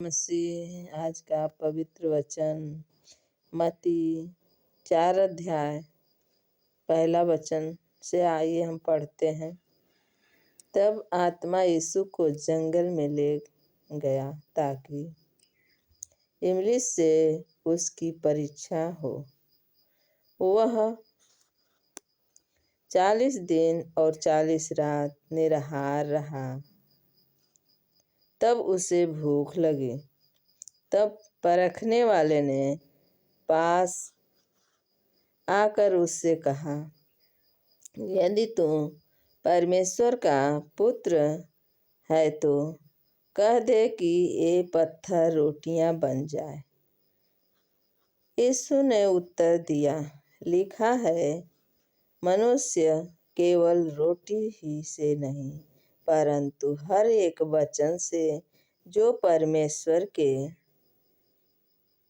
मसीह आज का पवित्र वचन मत्ती 4 अध्याय पहला वचन से आइए हम पढ़ते हैं। तब आत्मा यीशु को जंगल में ले गया ताकि इबलीस से उसकी परीक्षा हो। वह 40 दिन और 40 रात निराहार रहा। तब उसे भूख लगी। तब परखने वाले ने पास आकर उससे कहा, यदि तू परमेश्वर का पुत्र है तो कह दे कि ये पत्थर रोटियां बन जाए। यीशु ने उत्तर दिया, लिखा है, मनुष्य केवल रोटी ही से नहीं परंतु हर एक वचन से जो परमेश्वर के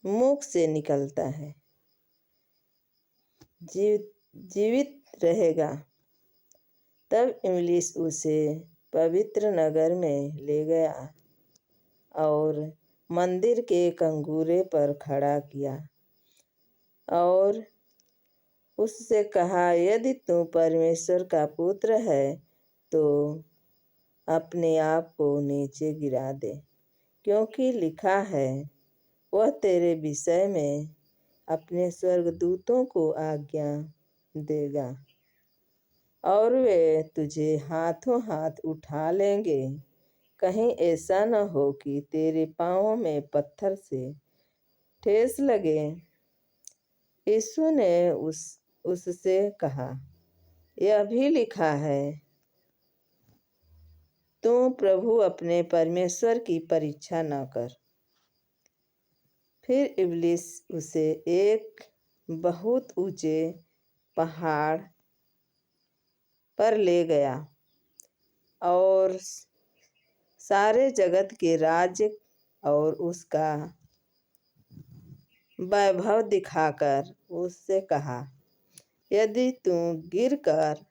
मुख से निकलता है जीवित रहेगा। तब इबलीस उसे पवित्र नगर में ले गया और मंदिर के कंगूरे पर खड़ा किया और उससे कहा, यदि तू परमेश्वर का पुत्र है तो अपने आप को नीचे गिरा दे, क्योंकि लिखा है, वह तेरे विषय में अपने स्वर्गदूतों को आज्ञा देगा और वे तुझे हाथों हाथ उठा लेंगे, कहीं ऐसा न हो कि तेरे पाँवों में पत्थर से ठेस लगे। यीशु ने उससे कहा, यह भी लिखा है, तू प्रभु अपने परमेश्वर की परीक्षा न कर। फिर इबलीस उसे एक बहुत ऊंचे पहाड़ पर ले गया और सारे जगत के राज्य और उसका वैभव दिखाकर उससे कहा, यदि तू गिरकर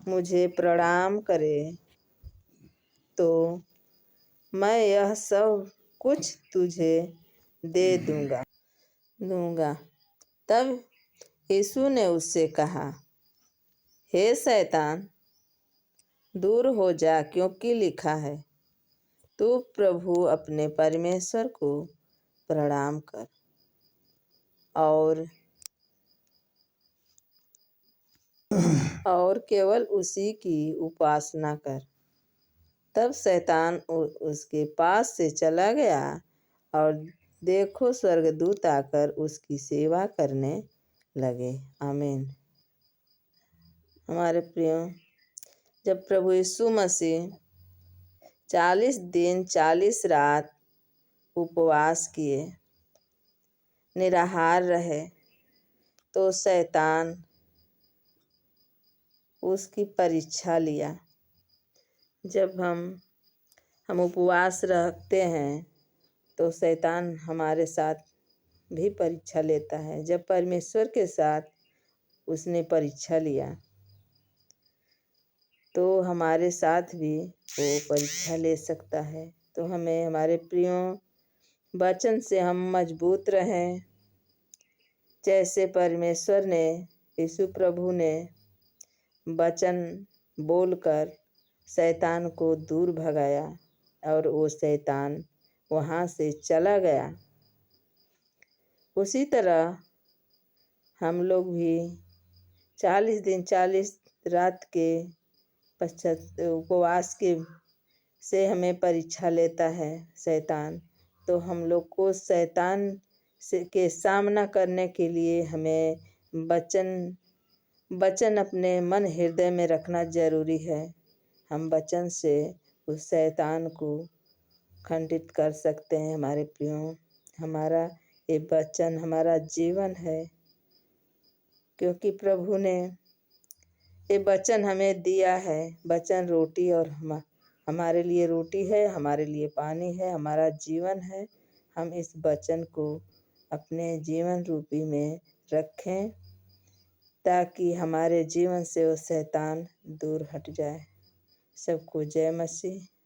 मुझे प्रणाम करे तो मैं यह सब कुछ तुझे दे दूंगा। तब यीशु ने उससे कहा, हे शैतान, दूर हो जा, क्योंकि लिखा है, तू प्रभु अपने परमेश्वर को प्रणाम कर और केवल उसी की उपासना कर। तब शैतान उसके पास से चला गया और देखो, स्वर्गदूत आकर उसकी सेवा करने लगे। आमीन। हमारे प्रियो, जब प्रभु यीशु मसीह 40 दिन 40 रात उपवास किए, निराहार रहे, तो शैतान उसकी परीक्षा लिया। जब हम उपवास रखते हैं तो शैतान हमारे साथ भी परीक्षा लेता है। जब परमेश्वर के साथ उसने परीक्षा लिया तो हमारे साथ भी वो परीक्षा ले सकता है। तो हमें हमारे प्रियों वचन से हम मजबूत रहें, जैसे परमेश्वर ने, यीशु प्रभु ने वचन बोलकर शैतान को दूर भगाया और वो शैतान वहाँ से चला गया। उसी तरह हम लोग भी 40 दिन 40 रात के पश्चात उपवास के से हमें परीक्षा लेता है शैतान। तो हम लोग को शैतान के सामना करने के लिए हमें वचन अपने मन हृदय में रखना जरूरी है। हम वचन से उस शैतान को खंडित कर सकते हैं। हमारे प्रियो, हमारा ये वचन हमारा जीवन है, क्योंकि प्रभु ने ये वचन हमें दिया है। वचन रोटी और हमारे लिए रोटी है, हमारे लिए पानी है, हमारा जीवन है। हम इस वचन को अपने जीवन रूपी में रखें ताकि हमारे जीवन से वो शैतान दूर हट जाए। सबको जय मसीह।